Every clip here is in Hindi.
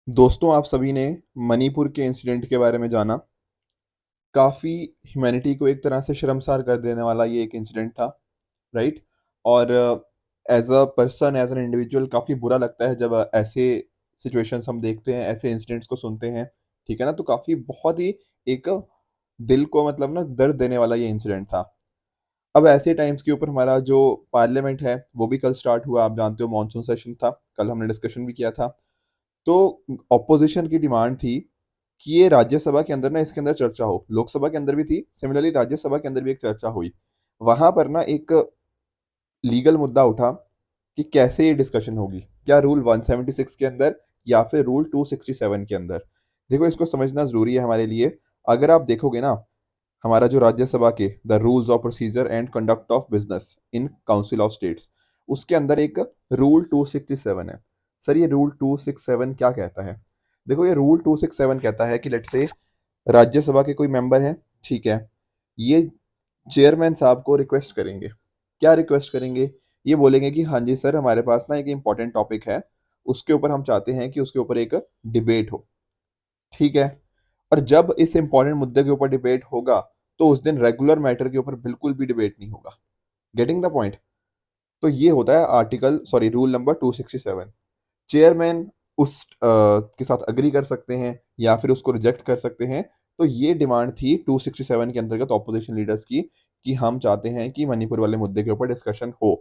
दोस्तों, आप सभी ने मणिपुर के इंसिडेंट के बारे में जाना। काफ़ी ह्यूमैनिटी को एक तरह से शर्मसार कर देने वाला ये एक इंसिडेंट था, राइट? और as a person, as an individual काफ़ी बुरा लगता है जब ऐसे सिचुएशंस हम देखते हैं, ऐसे इंसिडेंट्स को सुनते हैं। ठीक है ना? तो काफ़ी बहुत ही एक दिल को मतलब ना दर्द देने वाला ये इंसिडेंट था। अब ऐसे टाइम्स के ऊपर हमारा जो पार्लियामेंट है वो भी कल स्टार्ट हुआ। आप जानते हो मॉनसून सेशन था, कल हमने डिस्कशन भी किया था। तो ऑपोजिशन की डिमांड थी कि ये राज्यसभा के अंदर ना इसके अंदर चर्चा हो। लोकसभा के अंदर भी थी, सिमिलरली राज्यसभा के अंदर भी एक चर्चा हुई। वहां पर ना एक लीगल मुद्दा उठा कि कैसे ये डिस्कशन होगी, क्या रूल 176 के अंदर या फिर रूल 267 के अंदर। देखो, इसको समझना जरूरी है हमारे लिए। अगर आप देखोगे ना, हमारा जो राज्यसभा के the rules of procedure and conduct of business in council of states, उसके अंदर एक रूल 267 है। सर, ये रूल 267 क्या कहता है? देखो, ये रूल 267 कहता है कि लेट से राज्यसभा के कोई मेंबर हैं, ठीक है, ये चेयरमैन साहब को रिक्वेस्ट करेंगे। क्या रिक्वेस्ट करेंगे? ये बोलेंगे कि हाँ जी सर, हमारे पास ना एक इम्पॉर्टेंट टॉपिक है, उसके ऊपर हम चाहते हैं कि उसके ऊपर एक डिबेट हो। ठीक है। और जब इस इंपॉर्टेंट मुद्दे के ऊपर डिबेट होगा, तो उस दिन रेगुलर मैटर के ऊपर बिल्कुल भी डिबेट नहीं होगा। Getting the point? तो ये होता है article sorry rule number 267। Chairman उस के साथ अग्री कर सकते हैं या फिर उसको रिजेक्ट कर सकते हैं। तो ये डिमांड थी 267 के अंतर्गत ऑपोजिशन लीडर्स की कि हम चाहते हैं कि मणिपुर वाले मुद्दे के ऊपर डिस्कशन हो।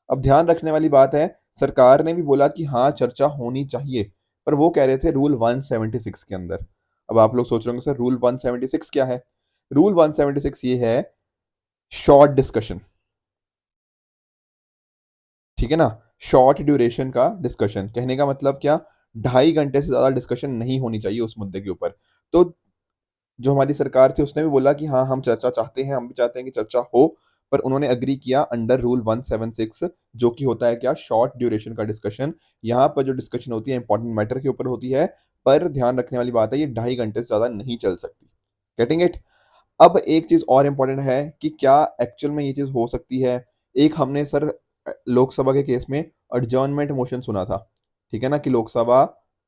अब ध्यान रखने वाली बात है, सरकार ने भी बोला कि हाँ चर्चा होनी चाहिए, पर वो कह रहे थे रूल 176 के अंदर। अब आप लोग सोच रहे होंगे सर रूल 176 क्या है? रूल 176 ये है, शॉर्ट डिस्कशन। ठीक है ना? शॉर्ट ड्यूरेशन का डिस्कशन कहने का मतलब क्या? 2.5 घंटे से ज्यादा डिस्कशन नहीं होनी चाहिए उस मुद्दे के ऊपर। तो जो हमारी सरकार थी उसने भी बोला कि हाँ हम चर्चा चाहते हैं, हम भी चाहते हैं कि चर्चा हो। पर उन्होंने अग्री किया अंडर रूल 176, जो कि होता है क्या? शॉर्ट ड्यूरेशन का डिस्कशन। यहाँ पर जो डिस्कशन होती है इंपॉर्टेंट मैटर के ऊपर होती है, पर ध्यान रखने वाली बात है, ये 2.5 घंटे से ज्यादा नहीं चल सकती। Getting it? अब एक चीज और इंपॉर्टेंट है कि क्या एक्चुअल में ये चीज हो सकती है। एक हमने सर लोकसभा के केस में एडजर्नमेंट मोशन सुना था। ठीक है ना, कि लोकसभा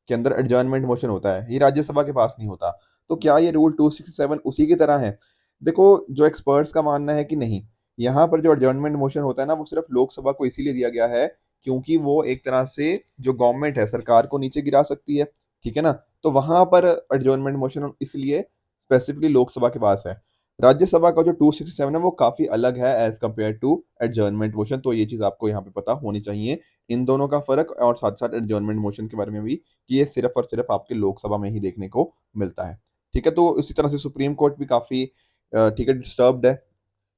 के अंदर एडजर्नमेंट मोशन होता है, ये राज्यसभा के पास नहीं होता। तो क्या ये रूल 267 उसी की तरह है? देखो, जो एक्सपर्ट्स का मानना है कि नहीं, यहाँ पर जो एडजर्नमेंट मोशन होता है ना, वो सिर्फ लोकसभा को इसीलिए दिया गया है क्योंकि वो एक तरह से जो गवर्नमेंट है, सरकार को नीचे गिरा सकती है। ठीक है ना? तो वहां पर एडजर्नमेंट मोशन इसलिए स्पेसिफिकली लोकसभा के पास है। राज्यसभा का जो 267 है वो काफी अलग है as compare to adjournment motion. तो ये चीज आपको यहाँ पे पता होनी चाहिए, इन दोनों का फर्क, और साथ साथ एडजर्नमेंट मोशन के बारे में भी, कि ये सिर्फ और सिर्फ आपके लोकसभा में ही देखने को मिलता है। ठीक है। तो इसी तरह से सुप्रीम कोर्ट भी काफी ठीक है, डिस्टर्ब्ड है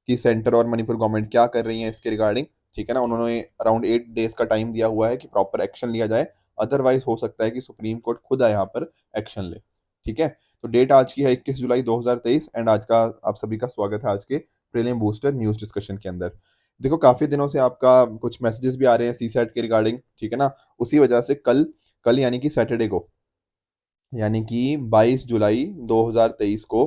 कि सेंटर और मणिपुर गवर्नमेंट क्या कर रही है इसके रिगार्डिंग। ठीक है ना? उन्होंने अराउंड 8 डेज का टाइम दिया हुआ है कि प्रॉपर एक्शन लिया जाए। अदरवाइज हो सकता है कि सुप्रीम कोर्ट खुद यहाँ पर एक्शन ले। ठीक है। तो डेट आज की है 21 जुलाई 2023, एंड आज का आप सभी का स्वागत है आज के प्रीलिम बूस्टर न्यूज डिस्कशन के अंदर। देखो, काफी दिनों से आपका कुछ मैसेजेस भी आ रहे हैं सी सेट के रिगार्डिंग। ठीक है ना? उसी वजह से कल कल यानी कि सैटरडे को, यानी कि 22 जुलाई 2023 को,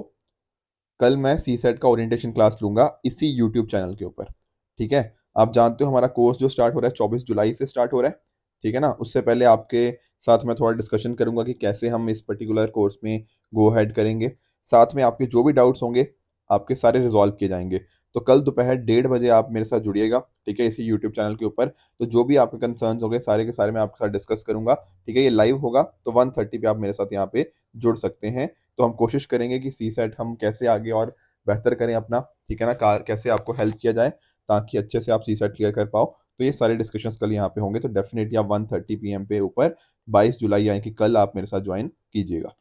कल मैं सी सेट का ओरिएंटेशन क्लास लूंगा इसी यूट्यूब चैनल के ऊपर। ठीक है। आप जानते हो हमारा कोर्स जो स्टार्ट हो रहा है 24 जुलाई से स्टार्ट हो रहा है। ठीक है ना? उससे पहले आपके साथ मैं थोड़ा डिस्कशन करूंगा कि कैसे हम इस पर्टिकुलर कोर्स में गो हेड करेंगे। साथ में आपके जो भी डाउट्स होंगे, आपके सारे रिजॉल्व किए जाएंगे। तो कल दोपहर 1:30 बजे आप मेरे साथ जुड़िएगा, ठीक है, इसी यूट्यूब चैनल के ऊपर। तो जो भी आपके कंसर्न्स होंगे सारे के सारे मैं आपके साथ डिस्कस करूंगा। ठीक है? ये लाइव होगा, तो 1:30 पे आप मेरे साथ यहाँ पे जुड़ सकते हैं। तो हम कोशिश करेंगे कि सी सेट हम कैसे आगे और बेहतर करें अपना। ठीक है ना? कैसे आपको हेल्प किया जाए ताकि अच्छे से आप सी सेट क्लियर कर पाओ। तो ये सारे डिस्कशंस कल यहाँ पे होंगे, तो डेफिनेटली आप 1:30 PM पे ऊपर 22 जुलाई यानी कि कल आप मेरे साथ ज्वाइन कीजिएगा।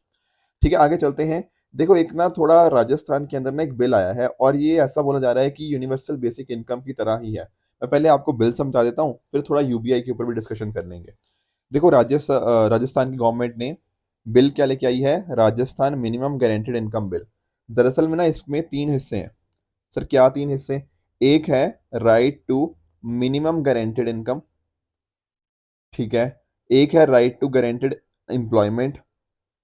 ठीक है, आगे चलते हैं। देखो, एक ना थोड़ा राजस्थान के अंदर ना एक बिल आया है, और ये ऐसा बोला जा रहा है कि यूनिवर्सल बेसिक इनकम की तरह ही है। मैं पहले आपको बिल समझा देता हूँ, फिर थोड़ा यूबीआई के ऊपर भी डिस्कशन कर लेंगे। देखो, राजस्थान की गवर्नमेंट ने बिल क्या लेके आई है? Rajasthan minimum guaranteed income bill. दरअसल में ना इसमें 3 हिस्से हैं। सर, क्या 3 हिस्से? एक है right to minimum guaranteed income. ठीक है। एक है राइट टू गारंटेड एम्प्लॉयमेंट।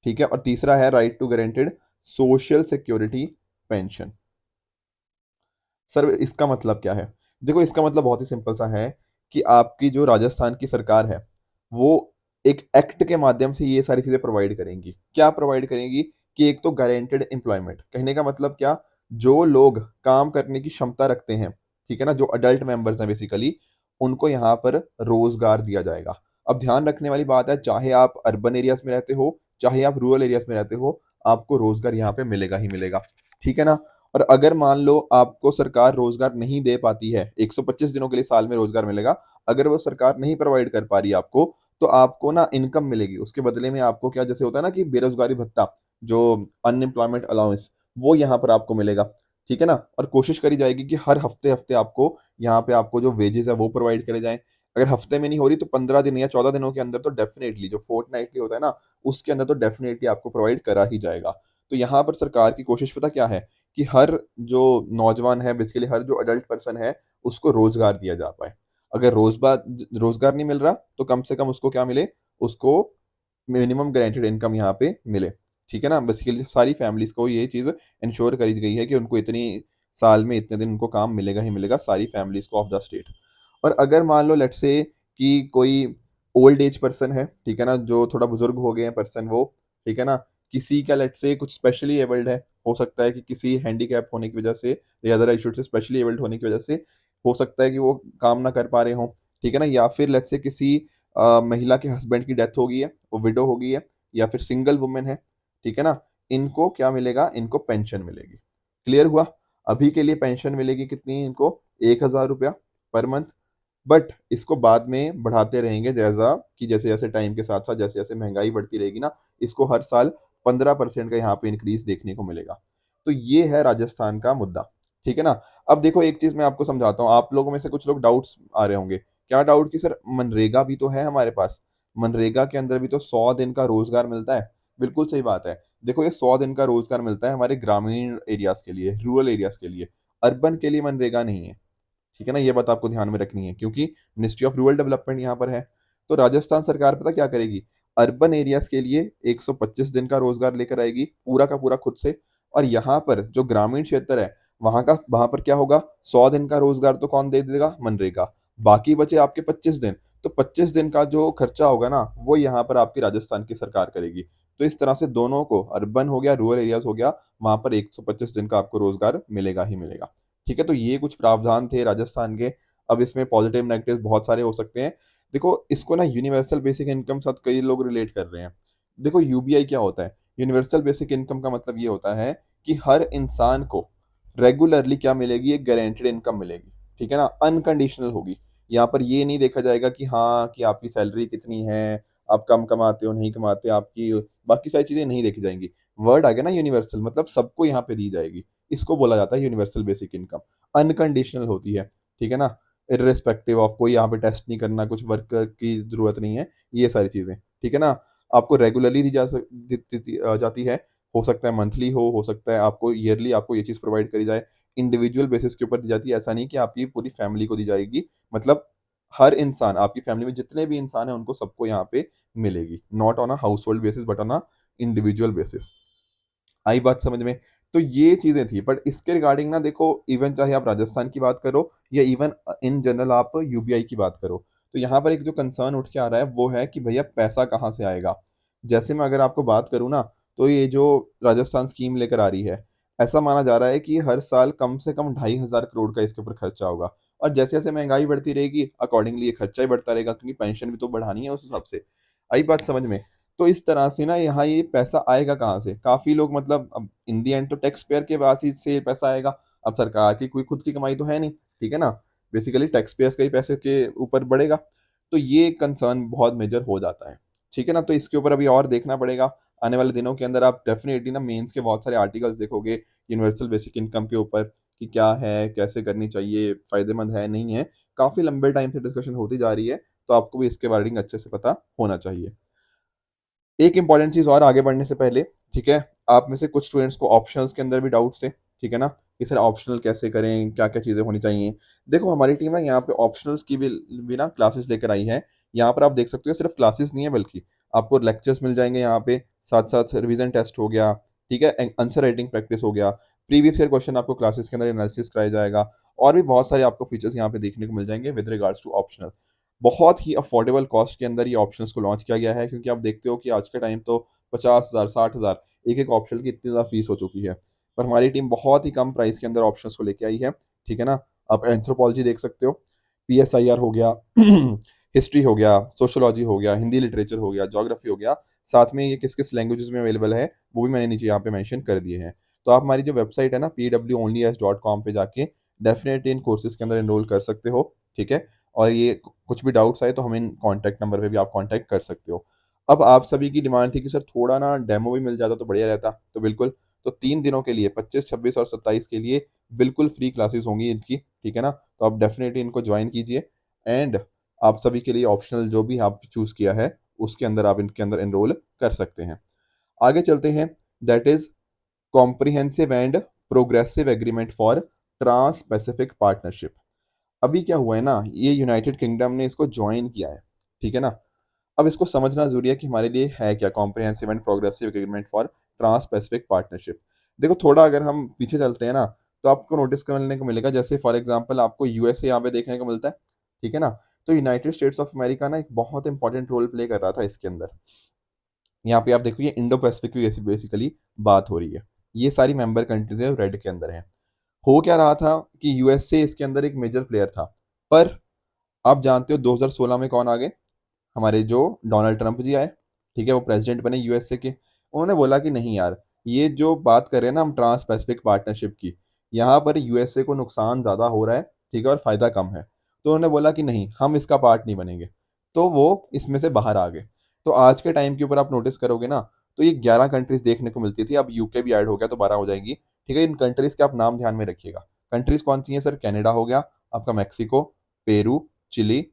ठीक है। और तीसरा है right to guaranteed social security pension. Sir, इसका मतलब क्या है? देखो, इसका मतलब बहुत ही सिंपल सा है कि आपकी जो राजस्थान की सरकार है, वो एक एक्ट के माध्यम से ये सारी चीज़ें प्रोवाइड करेंगी। क्या प्रोवाइड करेंगी? कि एक तो गारंटीड एम्प्लॉयमेंट, कहने का मतलब क्या? जो लोग काम करने की क्षमता रखते हैं, ठीक है ना? जो अडल्ट मेंबर्स हैं बेसिकली, उनको यहाँ पर रोज़गार दिया जाएगा। अब ध्यान रखने वाली बात है, चाहे आप अर्बन एरियाज़ में रहते हो, चाहे आप रूरल एरियाज़ में रहते हो, आपको रोज़गार यहाँ पे मिलेगा ही मिलेगा, ठीक है ना? और अगर मान लो आपको सरकार रोज़गार नहीं दे पाती है, 125 दिनों के लिए साल में रोज़गार मिलेगा, अगर वो सरकार नहीं प्रोवाइड कर पा रही है आपको, तो आपको ना इनकम मिलेगी। उसके बदले में आपको क्या, जैसे होता है ना कि बेरोज़गारी भत्ता, जो अनएम्प्लॉयमेंट अलाउंस, वो यहाँ पर आपको मिलेगा, ठीक है ना? और कोशिश करी जाएगी कि हर हफ्ते-हफ्ते आपको यहाँ पे आपको जो वेजेज़ है वो प्रोवाइड करे जाएँ। अगर हफ्ते में नहीं हो रही तो 15 दिन या 14 दिनों के अंदर तो डेफ़िनेटली, जो फोर्टनाइटली होता है ना, उसके अंदर तो डेफ़िनेटली आपको प्रोवाइड करा ही जाएगा। तो यहाँ पर सरकार की कोशिश पता क्या है? कि हर जो नौजवान है, बेसिकली हर जो अडल्ट पर्सन है, उसको रोज़गार दिया जा पाए। अगर रोज़गार नहीं मिल रहा, तो कम से कम उसको क्या मिले? उसको मिनिमम गारंटीड इनकम यहाँ पे मिले, ठीक है ना? बेसिकली सारी फैमिलीज़ को ये चीज़ एन्श्योर करी गई है कि उनको इतनी साल में इतने दिन उनको काम मिलेगा ही मिलेगा, सारी फैमिलीज़ को ऑफ द स्टेट। और अगर मान लो लेट्स से कि कोई ओल्ड एज पर्सन है, ठीक है ना? जो थोड़ा बुज़ुर्ग हो गए हैं पर्सन वो, ठीक है ना? किसी का लेट्स से कुछ स्पेशली एबल्ड है, हो सकता है कि किसी हैंडीकैप होने की वजह से या other I should say specially abled होने की वजह से हो सकता है कि वो काम ना कर पा रहे हों, ठीक है ना? या फिर लेट्स से किसी महिला के हस्बैंड की डेथ हो गई है, वो विडो हो गई है, या फिर सिंगल वुमन है, ठीक है ना? इनको क्या मिलेगा? इनको पेंशन मिलेगी। क्लियर हुआ? अभी के लिए पेंशन मिलेगी कितनी इनको? ₹1000 पर मंथ। बट इसको बाद में बढ़ाते रहेंगे, जैसा कि जैसे-जैसे टाइम के साथ-साथ जैसे-जैसे महँगाई बढ़ती रहेगी ना, इसको हर साल 15% का यहाँ पे इंक्रीज़ देखने को मिलेगा। तो ये है राजस्थान का मुद्दा, ठीक है ना? अब देखो एक चीज़ मैं आपको समझाता हूँ, आप लोगों में से कुछ लोग डाउट्स आ रहे होंगे। क्या डाउट? कि सर मनरेगा भी तो है हमारे पास, मनरेगा के अंदर भी तो 100 दिन का रोज़गार मिलता है। बिल्कुल सही बात है। देखो ये 100 दिन का रोज़गार मिलता है हमारे ग्रामीण एरियाज़ के लिए, रूरल एरियाज़ के लिए, अर्बन के लिए मनरेगा नहीं है। ठीक है ना? ये बात आपको ध्यान में रखनी है, क्योंकि मिनिस्ट्री ऑफ रूरल डेवलपमेंट यहाँ पर है। तो राजस्थान सरकार पता क्या करेगी? अर्बन एरियाज़ के लिए 125 दिन का रोज़गार लेकर आएगी, पूरा का पूरा खुद से। और यहाँ पर जो ग्रामीण क्षेत्र है, वहाँ पर क्या होगा? 100 दिन का रोज़गार तो कौन दे देगा? मनरेगा। बाकी बचे आपके 25 दिन, तो 25 दिन का जो खर्चा होगा ना, वो यहाँ पर आपकी राजस्थान की सरकार करेगी। तो इस तरह से दोनों को, अर्बन हो गया, रूरल एरियाज़ हो गया, वहाँ पर 125 दिन का आपको रोज़गार मिलेगा ही मिलेगा। ठीक है? तो ये कुछ प्रावधान थे राजस्थान के। अब इसमें पॉज़िटिव नेगेटिव्स बहुत सारे हो सकते हैं। देखो इसको ना यूनिवर्सल बेसिक इनकम के साथ कई लोग रिलेट कर रहे हैं। देखो यूबीआई क्या होता है? यूनिवर्सल बेसिक इनकम का मतलब ये होता है कि हर इंसान को रेगुलरली क्या मिलेगी? एक गारंटीड इनकम मिलेगी। ठीक है ना? अनकंडीशनल होगी। यहाँ पर ये नहीं देखा जाएगा कि हाँ, कि आपकी सैलरी कितनी है, आप कम कमाते हो, नहीं कमाते, आपकी बाकी सारी चीज़ें नहीं देखी जाएँगी। वर्ड आ गया ना यूनिवर्सल, मतलब सबको यहाँ पे दी जाएगी। इसको बोला जाता है यूनिवर्सल बेसिक इनकम। अनकंडीशनल होती है, ठीक है ना? इर्रेस्पेक्टिव ऑफ कोई यहाँ पे टेस्ट नहीं करना, कुछ वर्क की ज़रूरत नहीं है, ये सारी चीज़ें, ठीक है ना? आपको रेगुलरली दी जाती है, हो सकता है मंथली हो सकता है आपको ईयरली आपको ये चीज़ प्रोवाइड करी जाए, इंडिविजुअल बेसिस के ऊपर दी जाती है, ऐसा नहीं कि आपकी पूरी फैमिली को दी जाएगी, मतलब हर इंसान, आपकी फैमिली में जितने भी इंसान हैं, उनको सबको यहाँ पे मिलेगी, not on a household basis but on a individual basis. आई बात समझ में? तो ये चीज़ें थी, बट इसके रिगार्डिंग ना देखो, इवन चाहे आप राजस्थान की बात करो या इवन इन जनरल आप यूपीआई की बात करो, तो यहाँ पर एक जो कंसर्न उठ के आ रहा है वो है कि भैया पैसा कहाँ से आएगा? जैसे मैं अगर आपको बात करूँ ना, तो ये जो राजस्थान स्कीम लेकर आ रही है, ऐसा माना जा रहा है कि हर साल कम से कम 2,500 करोड़ का इसके ऊपर खर्चा होगा। और जैसे-जैसे महँगाई बढ़ती रहेगी, अकॉर्डिंगली ये खर्चा ही बढ़ता रहेगा, क्योंकि पेंशन भी तो बढ़ानी है उस हिसाब से। आई बात समझ में? तो इस तरह से ना यहाँ ये पैसा आएगा कहाँ से? काफ़ी लोग, मतलब अब इन द एंड तो टैक्स पेयर के पास ही से पैसा आएगा। अब सरकार की कोई खुद की कमाई तो है नहीं, ठीक है ना? बेसिकली टैक्स पेयर्स का ही पैसे के ऊपर बढ़ेगा। तो ये कंसर्न बहुत मेजर हो जाता है, ठीक है ना? तो इसके ऊपर अभी और देखना पड़ेगा। आने वाले दिनों के अंदर आप डेफ़िनिटली ना मेंस के बहुत सारे आर्टिकल्स देखोगे यूनिवर्सल बेसिक इनकम के ऊपर, कि क्या है, कैसे करनी चाहिए, फ़ायदेमंद है, नहीं है। काफ़ी लंबे टाइम से डिस्कशन होती जा रही है, तो आपको भी इसके बारे में अच्छे से पता होना चाहिए। एक इम्पॉर्टेंट चीज़ और आगे बढ़ने से पहले, ठीक है? आप में से कुछ स्टूडेंट्स को ऑप्शनल्स के अंदर भी डाउट्स थे, ठीक है ना? कि सर ऑप्शनल कैसे करें? क्या-क्या चीज़ें होनी चाहिए? देखो हमारी टीम है यहाँ पे ऑप्शनल्स की भी ना क्लासेस लेकर आई है। यहाँ पर आप देख सकते हो सिर्फ़ क्लासेस नहीं है, बल्कि आपको लेक्चर्स मिल जाएँगे यहाँ पे, साथ-साथ रिवीजन टेस्ट हो गया, ठीक है? आंसर राइटिंग प्रैक्टिस हो गया, प्रीवियस ईयर क्वेश्चन आपको क्लासेस के अंदर एनालिसिस कराया जाएगा, और भी बहुत सारे आपको फीचर्स यहाँ पे देखने को मिल जाएँगे विद रिगार्ड्स टू ऑप्शनल। बहुत ही अफोर्डेबल कॉस्ट के अंदर ये ऑप्शंस को लॉन्च किया गया है, क्योंकि आप देखते हो कि आज के टाइम तो 50,000 60,000 एक-एक ऑप्शन की इतनी ज़्यादा फीस हो चुकी है। पर हमारी टीम बहुत ही कम प्राइस के अंदर ऑप्शंस को लेके आई है, ठीक है ना? आप एंथ्रोपोलॉजी देख सकते हो, पीएसआईआर हो गया, हिस्ट्री हो गया, सोशियोलॉजी हो गया, हिंदी लिटरेचर हो गया, ज्योग्राफी हो गया, साथ में ये किस-किस लैंग्वेजेस में अवेलेबल है, वो भी मैंने नीचे यहाँ पे मेंशन कर दिए हैं। तो आप हमारी जो वेबसाइट है ना pwonlys.com पे जाके डेफ़िनेटली इन कोर्सेज़ के अंदर एनरोल कर सकते हो, ठीक है? और ये कुछ भी डाउट्स आए तो हमें कॉन्टैक्ट नंबर पे भी आप कॉन्टैक्ट कर सकते हो। अब आप सभी की डिमांड थी कि सर थोड़ा ना डेमो भी मिल जाता तो बढ़िया रहता, तो बिल्कुल, तो 3 दिनों के लिए 25, 26 और 27 के लिए बिल्कुल फ्री क्लासेस होंगी इनकी, ठीक है ना? तो आप डेफ़िनेटली इनको जॉइन कीजिए एंड आप सभी के लिए ऑप्शनल जो भी आप चूज़ किया है, उसके अंदर आप इनके अंदर एनरोल कर सकते हैं। आगे चलते हैं, that is comprehensive and progressive agreement for trans-Pacific partnership. अभी क्या हुआ है ना, ये यूनाइटेड किंगडम ने इसको जॉइन किया है, ठीक है ना? अब इसको समझना ज़रूरी है कि हमारे लिए है क्या comprehensive and progressive agreement for trans Pacific partnership. देखो थोड़ा अगर हम पीछे चलते हैं ना, तो आपको नोटिस करने को मिलेगा, जैसे फॉर एग्ज़ाम्पल आपको यूएसए यहाँ पे देखने को मिलता है, ठीक है ना? तो यूनाइटेड स्टेट्स ऑफ अमेरिका ना एक बहुत इंपॉर्टेंट रोल प्ले कर रहा था इसके अंदर। यहाँ पे आप देखो, ये इंडो पैसिफिक की ऐसी बेसिकली बात हो रही है। ये सारी मेंबर कंट्रीज़ हैं, रेड के अंदर हैं। हो क्या रहा था कि यूएसए इसके अंदर एक मेजर प्लेयर था। पर आप जानते हो 2016 में कौन आ गए? हमारे जो डोनाल्ड ट्रंप जी आए, ठीक है? वो प्रेज़िडेंट बने यूएसए के। उन्होंने बोला कि नहीं यार, ये जो बात कर रहे हैं ना हम ट्रांस पैसिफिक पार्टनरशिप की, यहाँ पर यूएसए को नुकसान ज़्यादा हो रहा है, ठीक है? और फ़ायदा कम है। तो उन्होंने बोला कि नहीं, हम इसका पार्ट नहीं बनेंगे। तो वो इसमें से बाहर आ गए। तो आज के टाइम के ऊपर आप नोटिस करोगे ना, तो ये 11 कंट्रीज़ देखने को मिलती थी, अब यूके भी ऐड हो गया तो 12 हो जाएँगी, ठीक है? इन कंट्रीज़ के आप नाम ध्यान में रखिएगा। कंट्रीज़ कौन-सी हैं सर? कनाडा हो गया, आपका Mexico, Peru, Chile,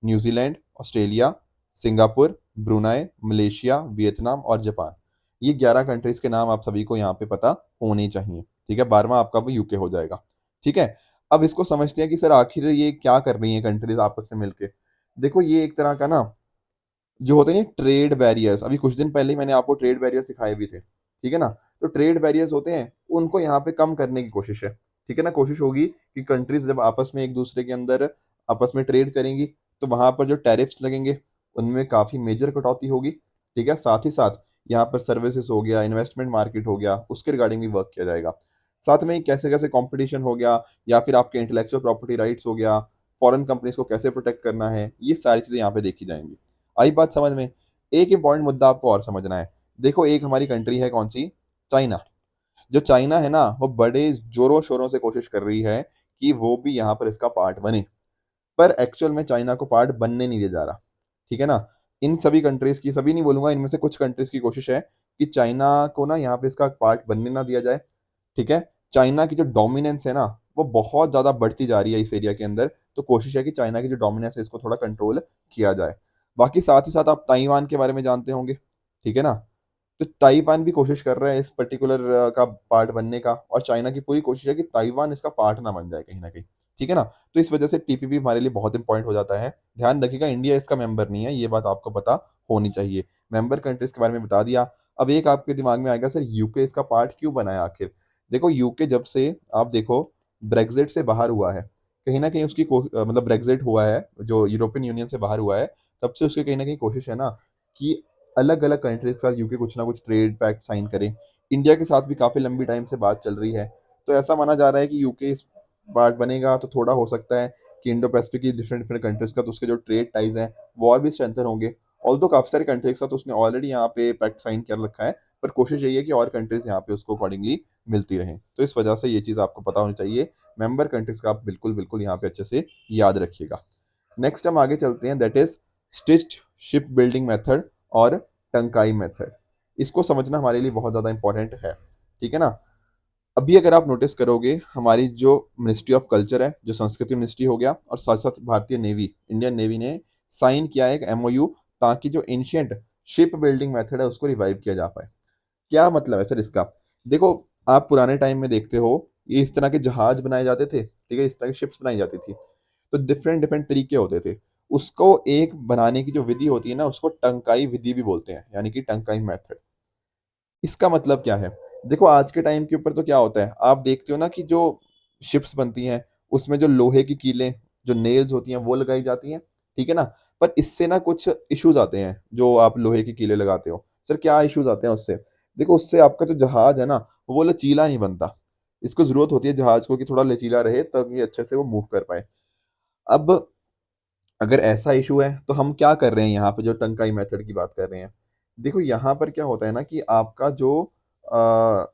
New Zealand, Australia, Singapore, Brunei, Malaysia, Vietnam और जापान। ये 11 कंट्रीज़ के नाम आप सभी को यहाँ पे पता होने चाहिए, ठीक है? 12वाँ आपका भी यूके हो जाएगा, ठीक है? अब इसको समझते हैं कि सर आखिर ये क्या कर रही हैं कंट्रीज़ आपस में मिलके? देखो ये एक तरह का ना जो होते हैं ट्रेड बैरियर्स, अभी कुछ दिन पहले ही मैंने आपको ट्रेड बैरियर्स सिखाए भी थे, ठीक है ना? तो ट्रेड बैरियर्स होते हैं, उनको यहाँ पे कम करने की कोशिश है, ठीक है ना? कोशिश होगी कि कंट्रीज़ जब आपस में एक-दूसरे के अंदर आपस में ट्रेड करेंगी, तो वहाँ पर जो टैरिफ्स लगेंगे, उनमें काफ़ी मेजर कटौती होगी, ठीक है? साथ ही साथ यहाँ पर सर्विसेज़ हो गया, इन्वेस्टमेंट मार्केट हो गया, उसके रिगार्डिंग भी वर्क किया जाएगा। साथ में कैसे-कैसे कॉम्पिटिशन हो गया या फिर आपके इंटेलेक्चुअल प्रॉपर्टी राइट्स हो गया, फॉरेन कंपनीज़ को कैसे प्रोटेक्ट करना है, ये सारी चीज़ें यहाँ पे देखी जाएँगी। आई बात समझ में? एक इम्पोर्टेंट मुद्दा आपको और समझना है। देखो एक हमारी कंट्री है कौन-सी? चाइना। जो चाइना है ना, वो बड़े ज़ोरों-शोरों से कोशिश कर रही है कि वो भी यहाँ पर इसका पार्ट बने। पर एक्चुअल में चाइना को पार्ट बनने नहीं दिया जा रहा, ठीक है ना? इन सभी कंट्रीज़ की, सभी नहीं बोलूँगा, इनमें से कुछ कंट्रीज़ की कोशिश है कि चाइना को ना यहाँ पे इसका पार्ट बनने ना दिया जाए, ठीक है? चाइना की जो डोमिनेंस है ना, वो बहुत ज़्यादा बढ़ती जा रही है इस एरिया के अंदर, तो कोशिश है कि चाइना की जो डोमिनेंस है इसको थोड़ा कंट्रोल किया जाए। बाकी साथ ही साथ आप ताइवान के बारे में जानते होंगे, ठीक है ना? तो ताइवान भी कोशिश कर रहा है इस पर्टिकुलर का पार्ट बनने का, और चाइना की पूरी कोशिश है कि ताइवान इसका पार्ट ना बन जाए कहीं न कहीं, ठीक है ना? तो इस वजह से टीपीपी हमारे लिए बहुत इम्पोर्टेंट हो जाता है। ध्यान रखिएगा इंडिया इसका मेंबर नहीं है, ये बात आपको पता होनी चाहिए। मेंबर कंट्रीज़ के बारे में बता दिया। अब एक आपके दिमाग में आएगा, सर यूके इसका पार्ट क्यों बना है आखिर? देखो यूके जब से आप देखो ब्रेक्ज़िट से बाहर हुआ है, कहीं न कहीं उसकी मतलब ब्रेक्ज़िट हुआ है, जो यूरोपियन यूनियन से बाहर हुआ है, तब से उसकी कहीं न कहीं कोशिश है ना कि अलग-अलग कंट्रीज़ के साथ यूके कुछ ना कुछ ट्रेड पैक्ट साइन करे। इंडिया के साथ भी काफ़ी लंबी टाइम से बात चल रही है। तो ऐसा माना जा रहा है कि यूके इस पार्ट बनेगा तो थोड़ा हो सकता है कि इंडो पैसिफिक की डिफरेंट-डिफरेंट कंट्रीज़ का तो उसके जो ट्रेड टाइज़ हैं, वो और भी स्ट्रेंथन होंगे। ऑल्दो काफ़ी सारी कंट्री के साथ उसने ऑलरेडी यहाँ पे पैक्ट साइन कर रखा है, पर कोशिश यही है कि और कंट्रीज़ यहाँ पे उसको अकॉर्डिंगली मिलती रहें। तो इस वजह से ये चीज़ आपको पता होनी चाहिए। मेंबर कंट्रीज़ का आप बिल्कुल यहाँ पे अच्छे से याद रखिएगा। नेक्स्ट हम आगे चलते हैं, that is stitched ship building method और टंकाई मेथड। इसको समझना हमारे लिए बहुत ज़्यादा इम्पोर्टेंट है, ठीक है ना? अभी अगर आप नोटिस करोगे, हमारी जो मिनिस्ट्री ऑफ कल्चर है, जो संस्कृति मिनिस्ट्री हो गया, और साथ-साथ भारतीय नेवी, इंडियन नेवी ने साइन किया है एक एमओयू, ताकि जो एंशिएंट शिप बिल्डिंग मेथड है उसको रिवाइव किया जा पाए। क्या मतलब है सर इसका? देखो, आप पुराने टाइम में देखते हो, ये इस तरह के जहाज बनाए जाते थे, ठीक है? इस तरह की शिप्स बनाई जाती थी। तो डिफरेंट डिफरेंट तरीके होते थे। उसको एक बनाने की जो विधि होती है ना, उसको टंकाई विधि भी बोलते हैं, यानी कि टंकाई मेथड। इसका मतलब क्या है? देखो आज के टाइम के ऊपर तो क्या होता है, आप देखते हो ना कि जो शिप्स बनती हैं, उसमें जो लोहे की कीलें, जो नेल्स होती हैं, वो लगाई जाती हैं, ठीक है ना? पर इससे ना कुछ इश्यूज़ आते हैं, जो आप लोहे के कीले लगाते हो। सर क्या इश्यूज़ आते हैं उससे? देखो उससे आपका जो जहाज है ना, वो लचीला नहीं बनता। इसको ज़रूरत होती है जहाज को कि थोड़ा लचीला रहे तब ये अच्छे से वो मूव कर पाए। अब अगर ऐसा इश्यू है, तो हम क्या कर रहे हैं यहाँ पे जो टंकाई मेथड की बात कर रहे हैं? देखो यहाँ पर क्या होता है ना कि आपका जो अ,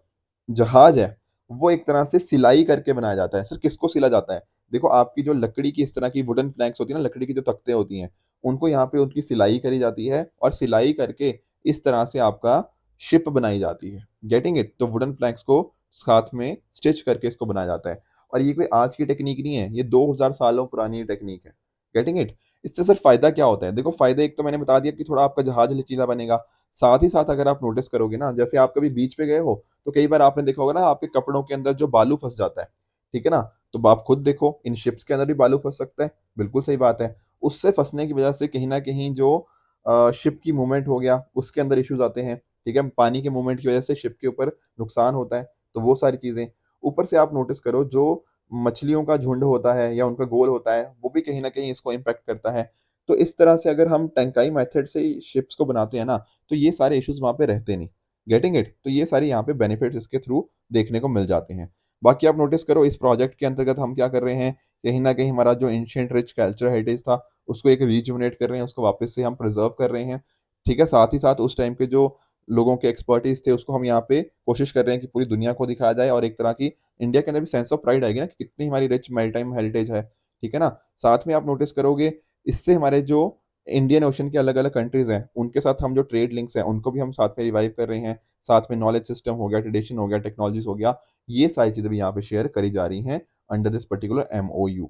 जहाज है, वो एक तरह से सिलाई करके बनाया जाता है। सर किसको सिला जाता है? देखो आपकी जो लकड़ी की इस तरह की वुडन प्लैंक्स होती है ना, लकड़ी की जो तख्ते होती हैं, उनको यहाँ पे उनकी सिलाई करी जाती है और सिलाई करके इस तरह से आपका शिप बनाई जाती है। Getting it? तो वुडन प्लैंक्स को साथ में स्टिच करके इसको बनाया जाता है और ये कोई आज की टेक्नीक नहीं है, ये 2000 सालों पुरानी टेक्नीक है। Getting it? इससे सर फ़ायदा क्या होता है? देखो फ़ायदा एक तो मैंने बता दिया कि थोड़ा आपका जहाज लचीला बनेगा। साथ ही साथ अगर आप नोटिस करोगे ना, जैसे आप कभी बीच पे गए हो, तो कई बार आपने देखा होगा ना आपके कपड़ों के अंदर जो बालू फँस जाता है, ठीक है ना? तो आप खुद देखो इन शिप्स के अंदर भी बालू फँस सकता है, बिल्कुल सही बात है। उससे फँसने की वजह से कहीं न कहीं जो शिप की मूवमेंट हो गया, उसके अंदर इश्यूज़ आते हैं, ठीक है? पानी के मूवमेंट की वजह से शिप के ऊपर नुकसान होता है, तो वो सारी चीज़ें। ऊपर से आप नोटिस करो जो मछलियों का झुंड होता है या उनका गोल होता है, वो भी कहीं न कहीं इसको इम्पैक्ट करता है। तो इस तरह से अगर हम टंकाई मेथड से शिप्स को बनाते हैं ना, तो ये सारे इश्यूज़ वहाँ पे रहते नहीं। Getting it? तो ये सारे यहाँ पे बेनिफिट्स इसके थ्रू देखने को मिल जाते हैं। बाकी आप नोटिस करो इस प्रोजेक्ट के अंतर्गत हम क्या कर रहे हैं, कहीं न कहीं हमारा जो एंशिएंट रिच कल्चर हेरिटेज था, उसको एक रिजुविनेट कर रहे हैं, उसको वापस से हम प्रिज़र्व कर रहे हैं। ठीक है? साथ ही साथ उस टाइम के जो लोगों के एक्सपर्टीज़ थे, उसको हम यहाँ पे कोशिश कर रहे हैं कि पूरी दुनिया को दिखाया जाए और एक तरह की इंडिया के अंदर भी सेंस ऑफ प्राइड आएगी ना कि कितनी हमारी रिच मैरीटाइम हेरिटेज है। ठीक है ना? साथ में आप नोटिस करोगे इससे हमारे जो इंडियन ओशन के अलग-अलग कंट्रीज़ हैं, उनके साथ हम जो ट्रेड लिंक्स हैं, उनको भी हम साथ में रिवाइव कर रहे हैं। साथ में नॉलेज सिस्टम हो गया, ट्रेडिशन हो गया, टेक्नोलॉजीज़ हो गया, ये सारी चीज़ें भी यहाँ पे शेयर करी जा रही हैं अंडर दिस पर्टिकुलर एमओयू।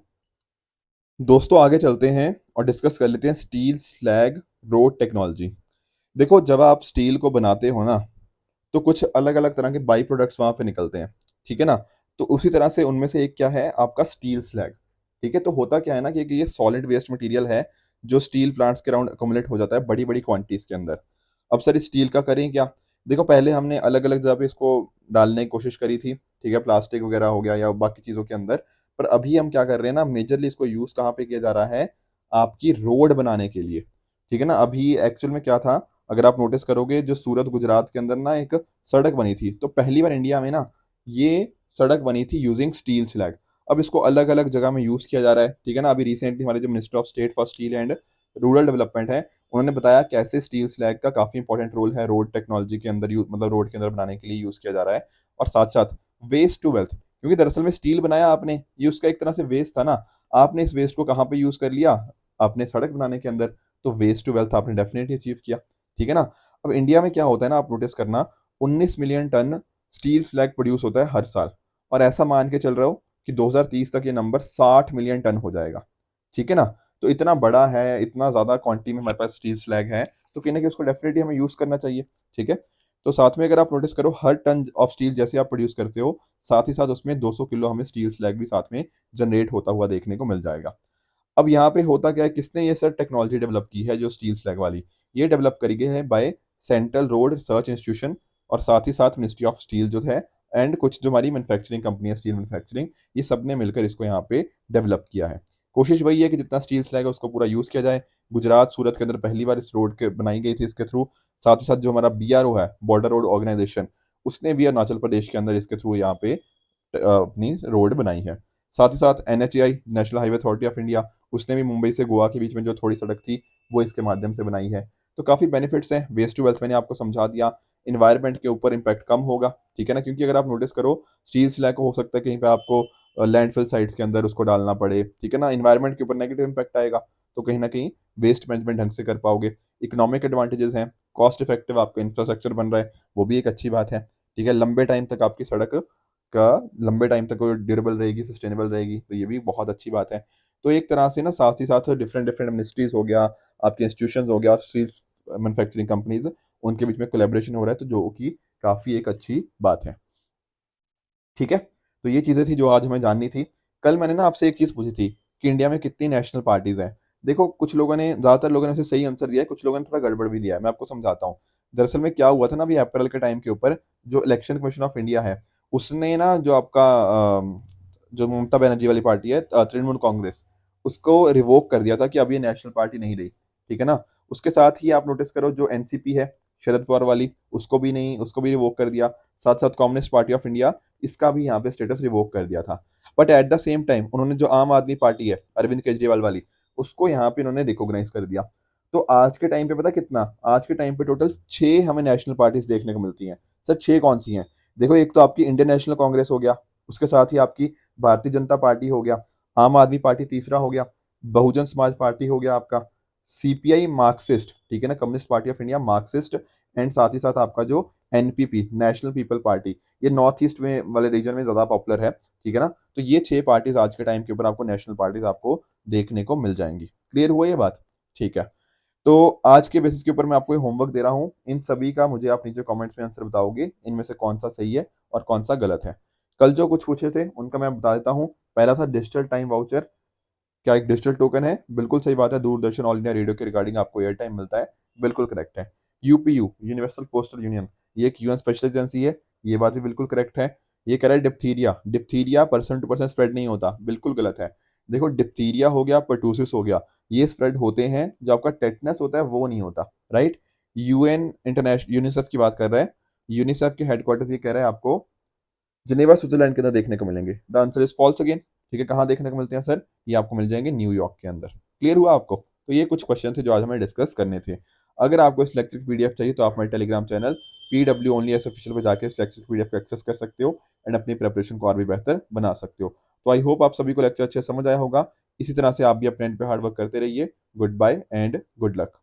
दोस्तों आगे चलते हैं और डिस्कस कर लेते हैं स्टील स्लैग रोड टेक्नोलॉजी। देखो जब आप स्टील को बनाते हो ना, तो कुछ अलग-अलग तरह के बाई प्रोडक्ट्स वहाँ पे निकलते हैं, ठीक है ना? तो उसी तरह से उनमें से एक क्या है आपका स्टील स्लैग, ठीक है? तो होता क्या है ना कि ये सॉलिड वेस्ट मटेरियल है, जो स्टील प्लांट्स के अराउंड एक्युमुलेट हो जाता है बड़ी-बड़ी क्वांटिटीज़ के अंदर। अब सर इस स्टील का करें क्या? देखो पहले हमने अलग-अलग जगह पे इसको डालने की कोशिश करी थी, ठीक है? प्लास्टिक वगैरह हो गया या बाकी चीज़ों के अंदर। पर अभी हम क्या कर रहे हैं ना मेजरली इसको यूज़ कहाँ पे किया जा रहा है, आपकी रोड बनाने के लिए, ठीक है ना? अभी एक्चुअल में क्या था, अगर आप नोटिस करोगे जो सूरत गुजरात के अंदर ना एक सड़क बनी थी, तो पहली बार इंडिया में ना ये सड़क बनी थी यूजिंग स्टील स्लैग। अब इसको अलग-अलग जगह में यूज़ किया जा रहा है, ठीक है ना? अभी रिसेंटली हमारे जो minister of state for steel and rural development है, उन्होंने बताया कैसे स्टील स्लैग का काफ़ी इंपॉर्टेंट रोल है रोड टेक्नोलॉजी के अंदर मतलब रोड के अंदर बनाने के लिए यूज़ किया जा रहा है। और साथ-साथ वेस्ट टू वेल्थ, क्योंकि दरअसल में स्टील बनाया आपने, ये उसका एक तरह से वेस्ट था ना, आपने इस वेस्ट को कहाँ पे यूज़ कर लिया? आपने सड़क बनाने के अंदर, तो वेस्ट टू वेल्थ आपने डेफिनिटली अचीव किया, ठीक है ना? अब इंडिया में क्या होता है ना आप नोटिस करना 19 million ton steel slag produce होता है हर साल और ऐसा मान के चल रहा हो कि 2030 तक ये नंबर 60 मिलियन टन हो जाएगा, ठीक है ना? तो इतना बड़ा है, इतना ज़्यादा क्वांटिटी में हमारे पास स्टील स्लैग है, तो कहीं न कहीं उसको डेफिनिटली हमें यूज़ करना चाहिए, ठीक है? तो साथ में अगर आप नोटिस करो हर टन ऑफ स्टील जैसे आप प्रोड्यूस करते हो, साथ ही साथ उसमें 200 किलो हमें स्टील स्लैग भी साथ में जनरेट होता हुआ देखने को मिल जाएगा। अब यहाँ पे होता क्या है, किसने ये सर टेक्नोलॉजी डेवलप की है जो स्टील स्लैग वाली? ये डेवलप करी गई है by central road research institution और साथ ही साथ मिनिस्ट्री ऑफ स्टील जो है एंड कुछ जो हमारी मैन्युफैक्चरिंग कंपनी है स्टील मैन्युफैक्चरिंग, ये सब ने मिलकर इसको यहाँ पे डेवलप किया है। कोशिश वही है कि जितना स्टील स्लैग है उसको पूरा यूज़ किया जाए। गुजरात, सूरत के अंदर पहली बार इस रोड के बनाई गई थी इसके थ्रू। साथ ही साथ जो हमारा बीआरओ है, बॉर्डर रोड ऑर्गेनाइजेशन, उसने भी अरुणाचल प्रदेश के अंदर इसके थ्रू यहाँ पे अपनी रोड बनाई है। साथ ही साथ NHAI, national highway authority of India, उसने भी मुंबई से गोवा के बीच में जो थोड़ी सड़क थी, वो इसके माध्यम से बनाई है। तो काफ़ी बेनिफिट्स हैं, वेस्ट टू वेल्थ मैंने आपको समझा दिया, एनवायरनमेंट के ऊपर इम्पैक्ट कम होगा, ठीक है ना? क्योंकि अगर आप नोटिस करो, स्टील स्लैग हो सकता है कहीं पे आपको लैंडफिल साइट्स के अंदर उसको डालना पड़े, ठीक है ना? एनवायरनमेंट के ऊपर नेगेटिव इम्पैक्ट आएगा, तो कहीं न कहीं वेस्ट मैनेजमेंट ढंग से कर पाओगे। इकोनॉमिक एडवांटेजेस हैं, कॉस्ट इफेक्टिव आपका इंफ्रास्ट्रक्चर बन रहा है, वो भी एक अच्छी बात है, ठीक है? लंबे टाइम तक आपकी सड़क का लंबे टाइम तक वो ड्यूरेबल रहेगी, सस्टेनेबल रहेगी, तो ये भी बहुत अच्छी बात है। तो एक तरह से ना साथ ही साथ डिफरेंट मिनिस्ट्रीज़ हो गया, आपके इंस्टीट्यूशंस हो गया, स्टील्स मैन्युफैक्चरिंग कंपनीज़, उनके बीच में कोलैबोरेशन हो रहा है, तो जो कि काफ़ी एक अच्छी बात है। ठीक है? तो ये चीज़ें थी जो आज हमें जाननी थी। कल मैंने ना आपसे एक चीज़ पूछी थी कि इंडिया में कितनी नेशनल पार्टीज़ हैं? देखो कुछ लोगों ने ज़्यादातर लोगों ने उसे सही आंसर दिया है, कुछ लोगों ने थोड़ा गड़बड़ भी दिया है। मैं आपको समझाता हूँ। दरअसल में क्या हुआ था ना अभी अप्रैल के टाइम के ऊपर, जो इलेक्शन कमीशन ऑफ इंडिया है, उसने ना जो आपका जो ममता बनर्जी वाली पार्टी है तृणमूल कांग्रेस, उसको रिवोक कर दिया था कि अब ये नेशनल पार्टी नहीं रही, ठीक है ना? उसके साथ ही आप नोटिस करो जो एनसीपी है, शरद पवार वाली, उसको भी रिवोक कर दिया। साथ-साथ कम्युनिस्ट पार्टी ऑफ इंडिया, इसका भी यहाँ पे स्टेटस रिवोक कर दिया था। But at the same time उन्होंने जो आम आदमी पार्टी है, अरविंद केजरीवाल वाली, उसको यहाँ पे उन्होंने रिकॉग्नाइज़ कर दिया। तो आज के टाइम पे पता कितना? आज के टाइम पे टोटल 6 हमें नेशनल पार्टीज़ देखने को मिलती हैं। सर 6 कौन-सी हैं? देखो एक तो आपकी इंडियन नेशनल कांग्रेस हो गया, उसके साथ ही आपकी भारतीय जनता पार्टी हो गया, आम आदमी पार्टी तीसरा हो गया, बहुजन समाज पार्टी हो गया आपका, सीपीआई मार्क्सिस्ट, ठीक है ना, communist party of India Marxist, and साथ ही साथ आपका जो एनपीपी, नेशनल पीपल पार्टी, ये नॉर्थ ईस्ट में वाले रीजन में ज़्यादा पॉपुलर है, ठीक है ना? तो ये 6 पार्टीज़ आज के टाइम के ऊपर आपको नेशनल पार्टीज़ आपको देखने को मिल जाएँगी। क्लियर हुआ ये बात? ठीक है। तो आज के बेसिस के ऊपर मैं आपको ये होमवर्क दे रहा हूँ। इन सभी का मुझे आप नीचे कमेंट्स में आंसर बताओगे, इनमें से कौन-सा सही है और कौन-सा गलत है। कल जो कुछ पूछे थे, उनका मैं बता देता हूँ। पहला था डिजिटल टाइम वाउचर, क्या एक डिजिटल टोकन है? बिल्कुल सही बात है, दूरदर्शन ऑल इंडिया रेडियो के रिगार्डिंग आपको एयर टाइम मिलता है, बिल्कुल करेक्ट है। यूपीयू, यूनिवर्सल पोस्टल यूनियन, ये एक यूएन स्पेशल एजेंसी है, ये बात भी बिल्कुल करेक्ट है। ये कह रहा है diphtheria, diphtheria person to person spread नहीं होता, बिल्कुल गलत है। देखो डिप्थीरिया हो गया, पर्टूसिस हो गया, ये स्प्रेड होते हैं, जो आपका टेटनस होता है वो नहीं होता, राइट? यूएन इंटरनेशनल यूनिसेफ की बात कर रहा है, यूनिसेफ के हेडक्वार्टर्स ये कह रहा है आपको जिनेवा स्विट्जरलैंड के अंदर देखने को मिलेंगे। The answer is false again. ठीक है, कहाँ देखने को मिलते हैं सर? ये आपको मिल जाएंगे न्यूयॉर्क के अंदर। क्लियर हुआ आपको? तो ये कुछ क्वेश्चन थे जो आज हमें डिस्कस करने थे। अगर आपको इस लेक्चर की पीडीएफ चाहिए तो आप हमारे Telegram channel PW only S official पर जाकर इस लेक्चर की पीडीएफ को एक्सेस कर सकते हो एंड अपनी प्रिपरेशन को और भी बेहतर बना सकते हो। तो आई होप आप सभी को लेक्चर अच्छे से समझ आया होगा। इसी तरह से आप भी अपने एंड पे हार्ड वर्क करते रहिए। Goodbye and good luck.